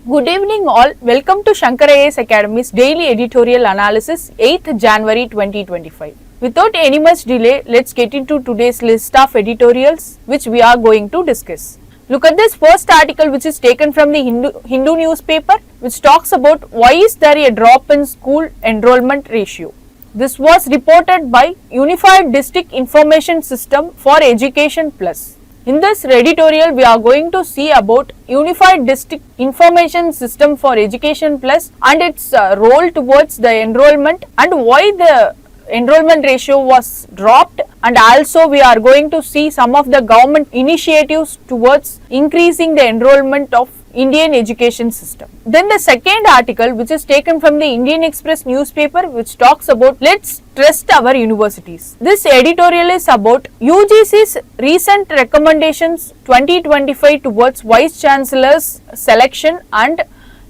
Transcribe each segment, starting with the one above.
Good evening all. Welcome to Shankar IAS Academy's daily editorial analysis 8th January 2025. Without any much delay, let's get into today's list of editorials which we are going to discuss. Look at this first article which is taken from the Hindu newspaper, which talks about why is there a drop in school enrollment ratio. This was reported by Unified District Information System for Education Plus. In this editorial, we are going to see about Unified District Information System for Education Plus and its role towards the enrollment and why the enrollment ratio was dropped, and also we are going to see some of the government initiatives towards increasing the enrollment of Indian education system. Then the second article, which is taken from the Indian Express newspaper, which talks about let's trust our universities. This editorial is about UGC's recent recommendations 2025 towards Vice Chancellor's selection and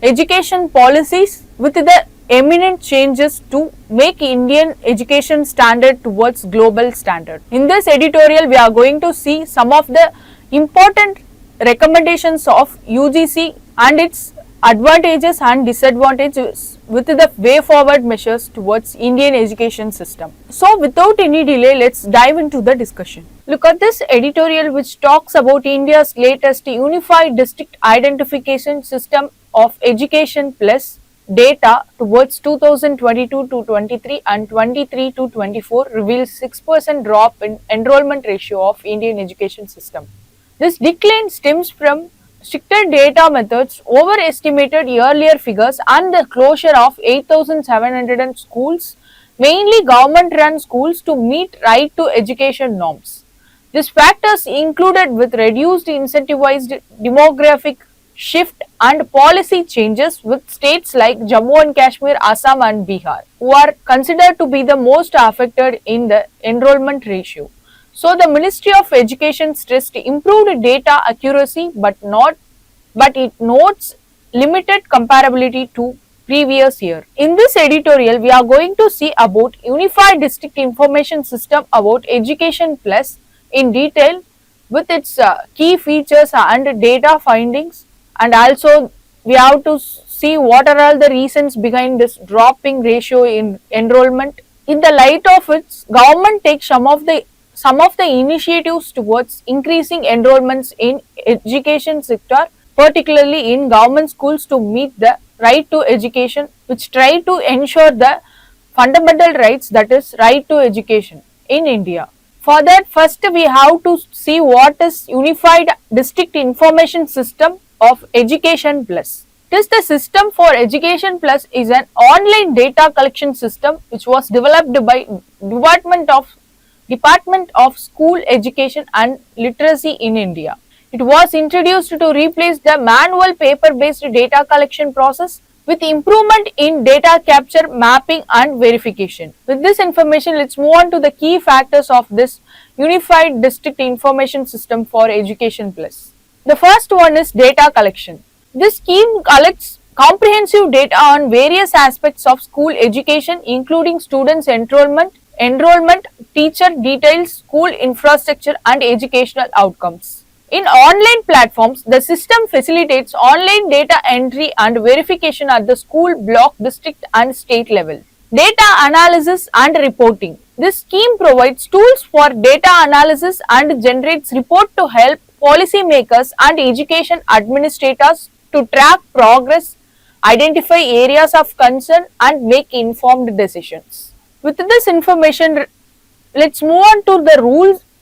education policies with the eminent changes to make Indian education standard towards global standard. In this editorial, we are going to see some of the important recommendations of UGC and its advantages and disadvantages with the way forward measures towards Indian education system. So without any delay, let's dive into the discussion. Look at this editorial which talks about India's latest Unified District Identification System of Education Plus data towards 2022 to 23 and 23 to 24 reveals 6% drop in enrollment ratio of Indian education system. This decline stems from stricter data methods, overestimated earlier figures, and the closure of 8,700 schools, mainly government-run schools, to meet right to education norms. These factors included with reduced incentivized demographic shift and policy changes with states like Jammu and Kashmir, Assam and Bihar, who are considered to be the most affected in the enrollment ratio. So the Ministry of Education stressed improved data accuracy but it notes limited comparability to previous year. In this editorial, we are going to see about Unified District Information System about Education Plus in detail with its key features and data findings, and also we have to see what are all the reasons behind this dropping ratio in enrollment. In the light of it, government takes some of the initiatives towards increasing enrollments in education sector, particularly in government schools, to meet the right to education, which try to ensure the fundamental rights, that is right to education in India. For that, first we have to see what is Unified District Information System of Education Plus. This the system for Education Plus is an online data collection system which was developed by Department of School Education and Literacy in India. It was introduced to replace the manual paper-based data collection process with improvement in data capture, mapping and verification. With this information, let's move on to the key factors of this Unified District Information System for Education Plus. The first one is data collection. This scheme collects comprehensive data on various aspects of school education, including students' enrollment, teacher details, school infrastructure and educational outcomes. In online platforms, the system facilitates online data entry and verification at the school, block, district and state level. Data analysis and reporting. This scheme provides tools for data analysis and generates reports to help policymakers and education administrators to track progress, identify areas of concern and make informed decisions. With this information, let's move on to the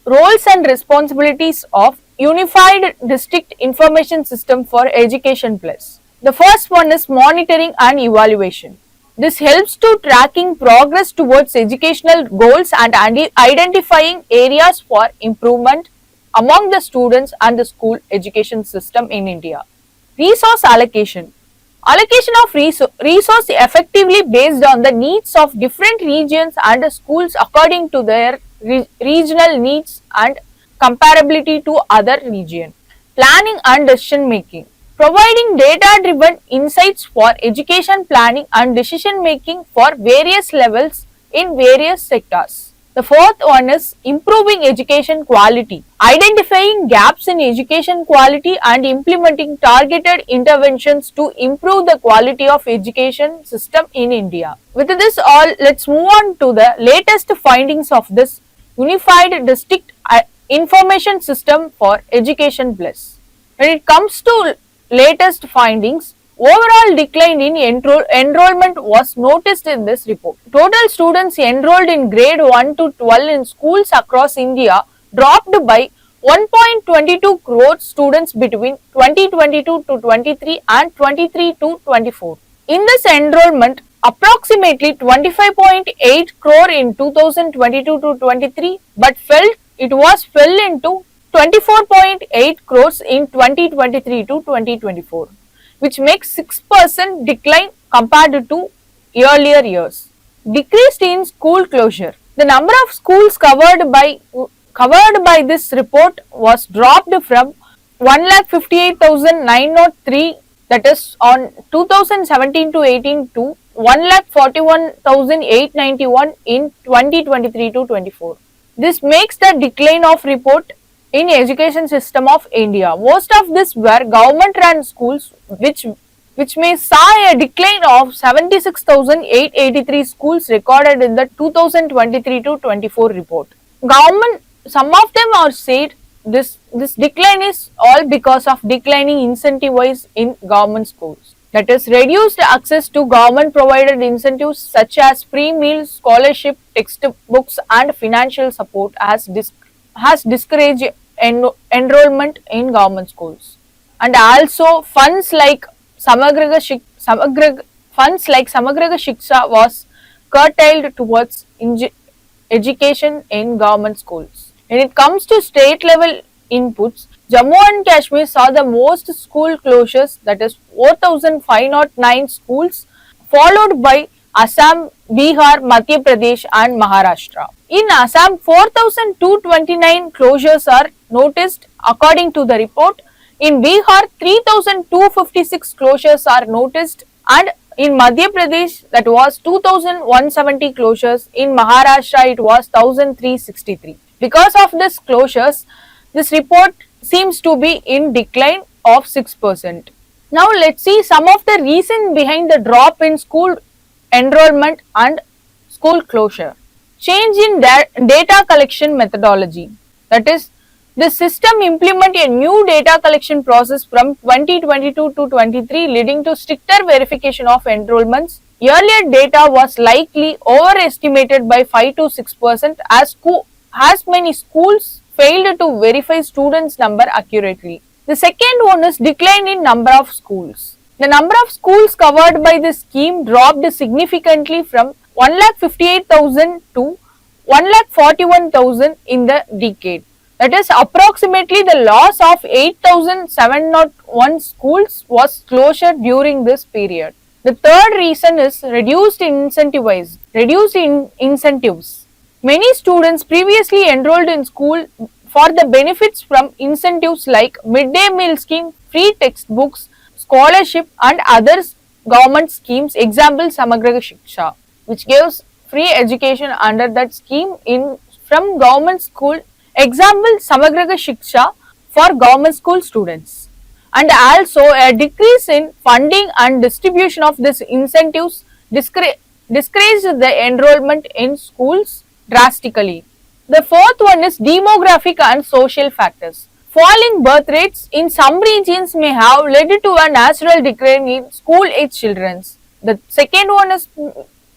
roles and responsibilities of Unified District Information System for Education Plus. The first one is monitoring and evaluation. This helps to tracking progress towards educational goals and identifying areas for improvement among the students and the school education system in India. Resource allocation. Allocation of resource effectively based on the needs of different regions and schools according to their regional needs and comparability to other region. Planning and decision making. Providing data-driven insights for education planning and decision making for various levels in various sectors. The fourth one is improving education quality, identifying gaps in education quality and implementing targeted interventions to improve the quality of education system in India. With this all, let's move on to the latest findings of this Unified District Information System for Education Plus. When it comes to latest findings, overall decline in enrollment was noticed in this report. Total students enrolled in grade 1 to 12 in schools across India dropped by 1.22 crore students between 2022 to 23 and 23 to 24. In this enrollment, approximately 25.8 crore in 2022 to 23, but fell into 24.8 crores in 2023 to 2024, which makes 6% decline compared to earlier years. Decreased in school closure. The number of schools covered by this report was dropped from 1,58,903, that is on 2017 to 18, to 1,41,891 in 2023 to 24. This makes the decline of report in education system of India. Most of this were government run schools, which may saw a decline of 76,883 schools recorded in the 2023 to 24 report. Some of them are said this decline is all because of declining incentive-wise in government schools. That is, reduced access to government provided incentives such as free meals, scholarship, textbooks and financial support has discouraged enrollment in government schools. And also funds like Samagra Shiksha was curtailed towards education in government schools. When it comes to state level inputs, Jammu and Kashmir saw the most school closures, that is 4,509 schools, followed by Assam, Bihar, Madhya Pradesh and Maharashtra. In Assam, 4,229 closures are noticed according to the report. In Bihar, 3,256 closures are noticed, and in Madhya Pradesh that was 2,170 closures. In Maharashtra it was 1,363. Because of these closures, this report seems to be in decline of 6%. Now let's see some of the reasons behind the drop in school enrollment and school closure. Change in data collection methodology. That is, the system implement a new data collection process from 2022 to 23, leading to stricter verification of enrollments. Earlier data was likely overestimated by 5 to 6% as many schools failed to verify students' number accurately. The second one is decline in number of schools. The number of schools covered by this scheme dropped significantly from 1,58,000 to 1,41,000 in the decade. That is, approximately the loss of 8,701 schools was closure during this period. The third reason is reduced incentives. Many students previously enrolled in school for the benefits from incentives like midday meal scheme, free textbooks, scholarship and other government schemes. Example, Samagra Shiksha, which gives free education under that scheme from government school. Example, Samagra Shiksha for government school students. And also a decrease in funding and distribution of these incentives discouraged the enrollment in schools drastically. The fourth one is demographic and social factors. Falling birth rates in some regions may have led to a natural decline in school-age children. The second one is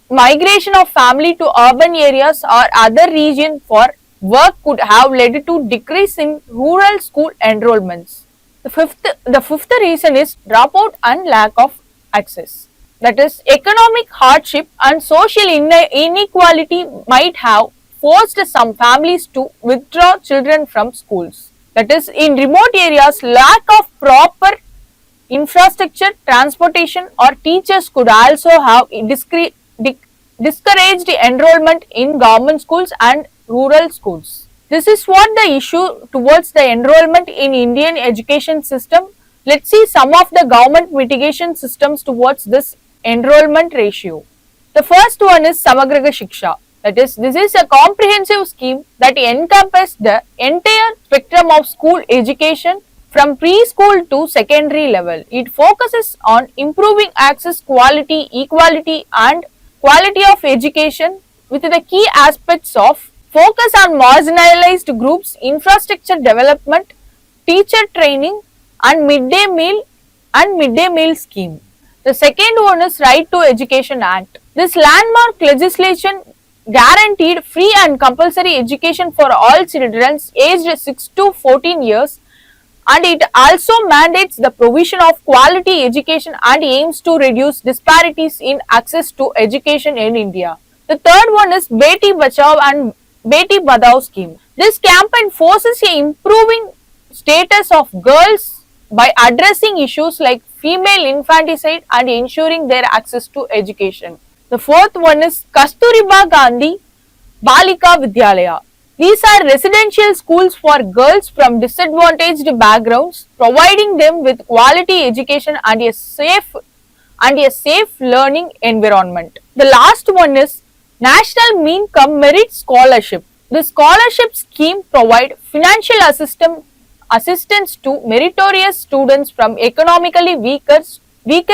migration of family to urban areas or other regions for work could have led to decrease in rural school enrollments. The fifth reason is dropout and lack of access. That is, economic hardship and social inequality might have forced some families to withdraw children from schools. That is, in remote areas, lack of proper infrastructure, transportation or teachers could also have discouraged enrollment in government schools and rural schools. This is what the issue towards the enrollment in Indian education system. Let's see some of the government mitigation systems towards this enrollment ratio. The first one is Samagra Shiksha. That is, this is a comprehensive scheme that encompasses the entire spectrum of school education from preschool to secondary level. It focuses on improving access, quality, equality and quality of education with the key aspects of focus on marginalized groups, infrastructure development, teacher training and midday meal scheme. The second one is Right to Education Act. This landmark legislation guaranteed free and compulsory education for all children aged 6 to 14 years, and it also mandates the provision of quality education and aims to reduce disparities in access to education in India. The third one is Beti Bachao and Beti Badhao scheme. This campaign forces a improving status of girls by addressing issues like female infanticide and ensuring their access to education. The fourth one is Kasturiba Gandhi Balika Vidyalaya. These are residential schools for girls from disadvantaged backgrounds, providing them with quality education and a safe learning environment. The last one is National Mean Cum Merit Scholarship. The scholarship scheme provides financial assistance to meritorious students from economically weaker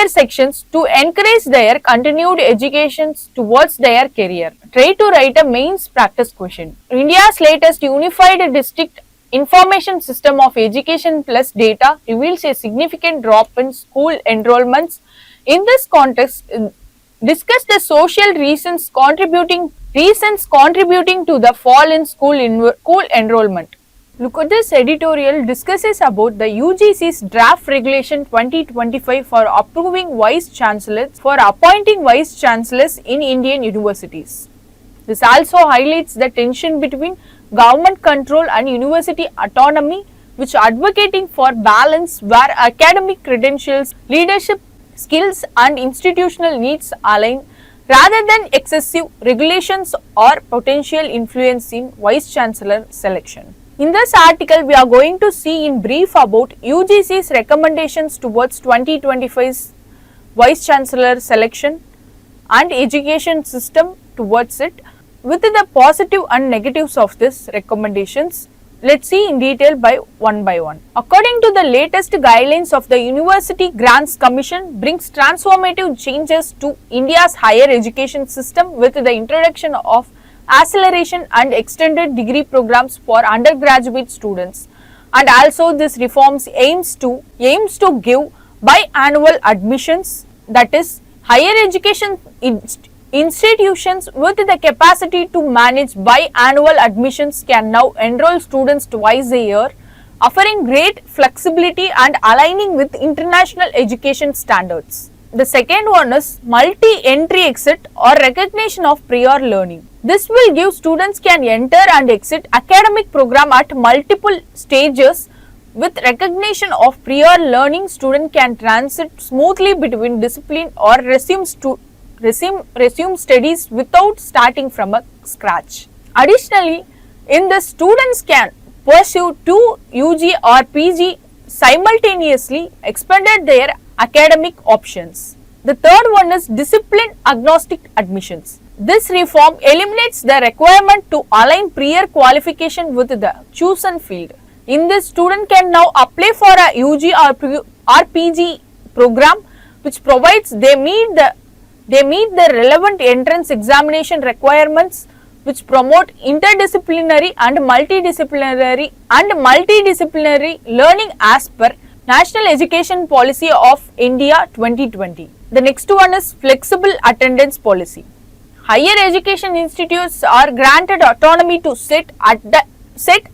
sections to encourage their continued education towards their career. Try to write a mains practice question. India's latest unified district information system of education plus data reveals a significant drop in school enrollments. In this context, discuss the social reasons contributing to the fall in school enrollment. Look at this editorial discusses about the UGC's draft regulation 2025 for appointing vice chancellors in Indian universities. This also highlights the tension between government control and university autonomy, which advocating for balance where academic credentials, leadership skills and institutional needs align rather than excessive regulations or potential influence in vice chancellor selection. In this article, we are going to see in brief about UGC's recommendations towards 2025's Vice Chancellor selection and education system towards it, with the positive and negatives of these recommendations. Let's see in detail one by one. According to the latest guidelines of the University Grants Commission, brings transformative changes to India's higher education system with the introduction of acceleration and extended degree programs for undergraduate students, and also this reforms aims to give biannual admissions, that is higher education institutions with the capacity to manage biannual admissions can now enroll students twice a year, offering great flexibility and aligning with international education standards. The second one is multi-entry exit or recognition of prior learning. This will give students can enter and exit academic program at multiple stages. With recognition of prior learning, student can transit smoothly between discipline or resume studies without starting from a scratch. Additionally, in this students can pursue 2 UG or PG simultaneously, expanded their academic options. The third one is discipline agnostic admissions. This reform eliminates the requirement to align prior qualification with the chosen field. In this, student can now apply for a UG or PG program which provides they meet the relevant entrance examination requirements, which promote interdisciplinary and multidisciplinary learning as per National Education Policy of India 2020. The next one is flexible attendance policy. Higher education institutes are granted autonomy to set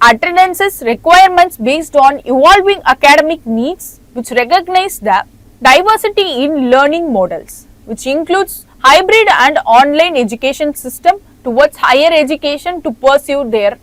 attendances requirements based on evolving academic needs, which recognize the diversity in learning models, which includes hybrid and online education system towards higher education to pursue their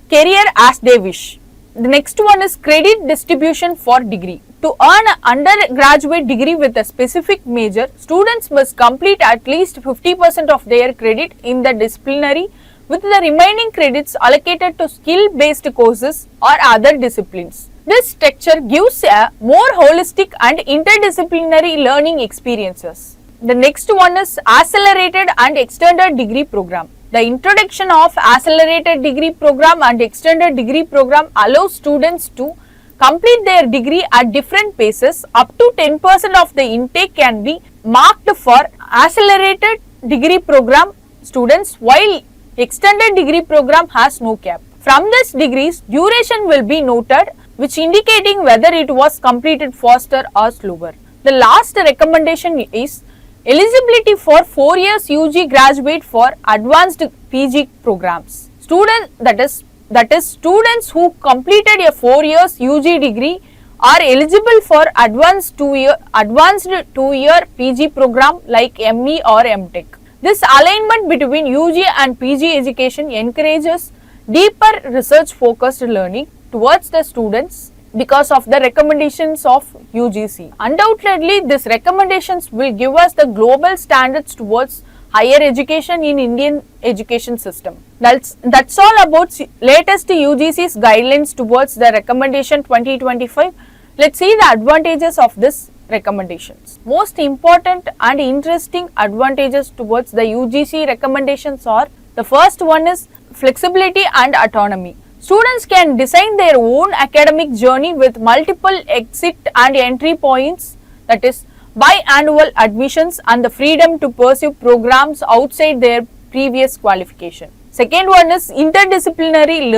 career as they wish. The next one is credit distribution for degree. To earn an undergraduate degree with a specific major, students must complete at least 50% of their credit in the disciplinary, with the remaining credits allocated to skill-based courses or other disciplines. This structure gives a more holistic and interdisciplinary learning experiences. The next one is accelerated and extended degree program. The introduction of accelerated degree program and extended degree program allows students to complete their degree at different paces. Up to 10% of the intake can be marked for accelerated degree program students, while extended degree program has no cap. From this degrees, duration will be noted, which indicating whether it was completed faster or slower. The last recommendation is eligibility for 4 years UG graduate for advanced PG programs. That is students who completed a 4 years UG degree are eligible for advanced 2-year PG program like ME or MTech. This alignment between UG and PG education encourages deeper research focused learning towards the students because of the recommendations of UGC. Undoubtedly, these recommendations will give us the global standards towards higher education in Indian education system. That's all about latest UGC's guidelines towards the recommendation 2025. Let's see the advantages of this recommendations. Most important and interesting advantages towards the UGC recommendations are, the first one is flexibility and autonomy. Students can design their own academic journey with multiple exit and entry points, that is biannual admissions, and the freedom to pursue programs outside their previous qualification. Second one is interdisciplinary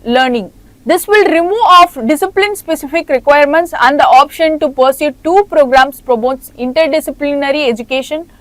learning. This will remove of discipline specific requirements, and the option to pursue 2 programs promotes interdisciplinary education,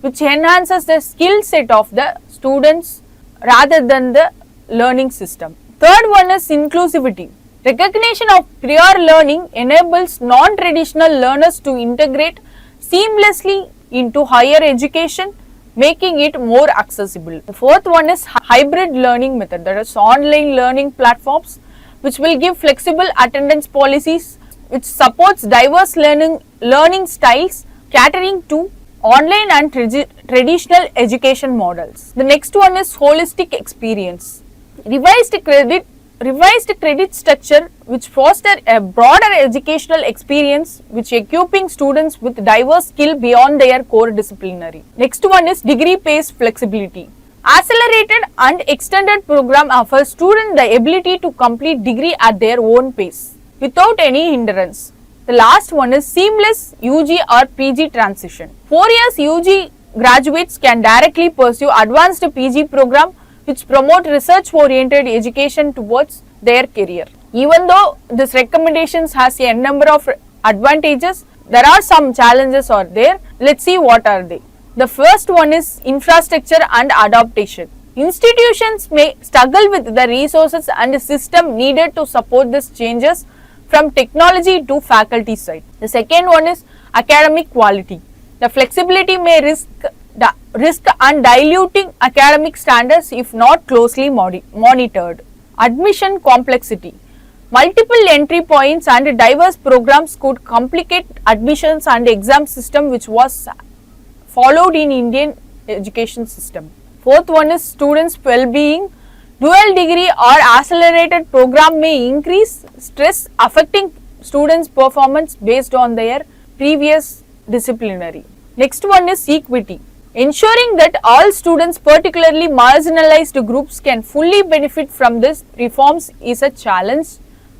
which enhances the skill set of the students rather than the learning system. Third one is inclusivity. Recognition of prior learning enables non-traditional learners to integrate seamlessly into higher education, making it more accessible. The fourth one is hybrid learning method. That is online learning platforms which will give flexible attendance policies, which supports diverse learning styles catering to online and traditional education models. The next one is holistic experience. Revised credit structure which foster a broader educational experience, which equipping students with diverse skill beyond their core disciplinary. Next one is degree pace flexibility. Accelerated and extended program offers students the ability to complete degree at their own pace without any hindrance. The last one is seamless UG or PG transition. 4 years UG graduates can directly pursue advanced PG program which promote research-oriented education towards their career. Even though this recommendations has a number of advantages, there are some challenges are there. Let's see what are they. The first one is infrastructure and adaptation. Institutions may struggle with the resources and system needed to support these changes from technology to faculty side. The second one is academic quality. The flexibility may risk and diluting academic standards if not closely monitored. Admission complexity. Multiple entry points and diverse programs could complicate admissions and exam system which was followed in Indian education system. Fourth one is students' well-being. Dual degree or accelerated program may increase stress affecting students' performance based on their previous disciplinary. Next one is equity. Ensuring that all students, particularly marginalized groups, can fully benefit from these reforms is a challenge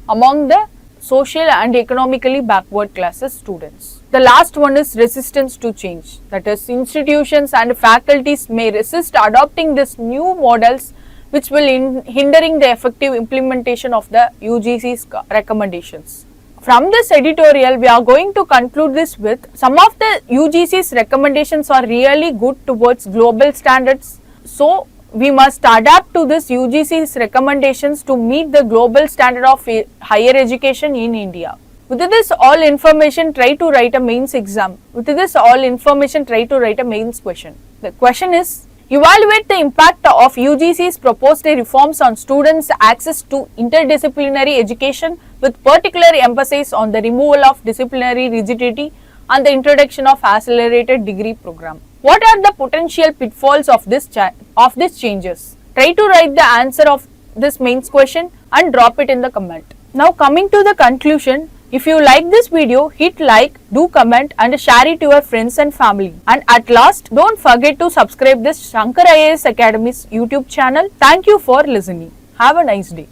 among the social and economically backward classes students. The last one is resistance to change. That is, institutions and faculties may resist adopting these new models which will hindering the effective implementation of the UGC's recommendations. From this editorial, we are going to conclude this with some of the UGC's recommendations are really good towards global standards. So, we must adapt to this UGC's recommendations to meet the global standard of higher education in India. With this all information, try to write a mains exam. With this all information, try to write a mains question. The question is, evaluate the impact of UGC's proposed reforms on students' access to interdisciplinary education with particular emphasis on the removal of disciplinary rigidity and the introduction of accelerated degree program. What are the potential pitfalls of these changes? Try to write the answer of this mains question and drop it in the comment. Now coming to the conclusion, If you like this video, hit like, do comment and share it to your friends and family. And at last, don't forget to subscribe this Shankar IAS Academy's YouTube channel. Thank you for listening. Have a nice day.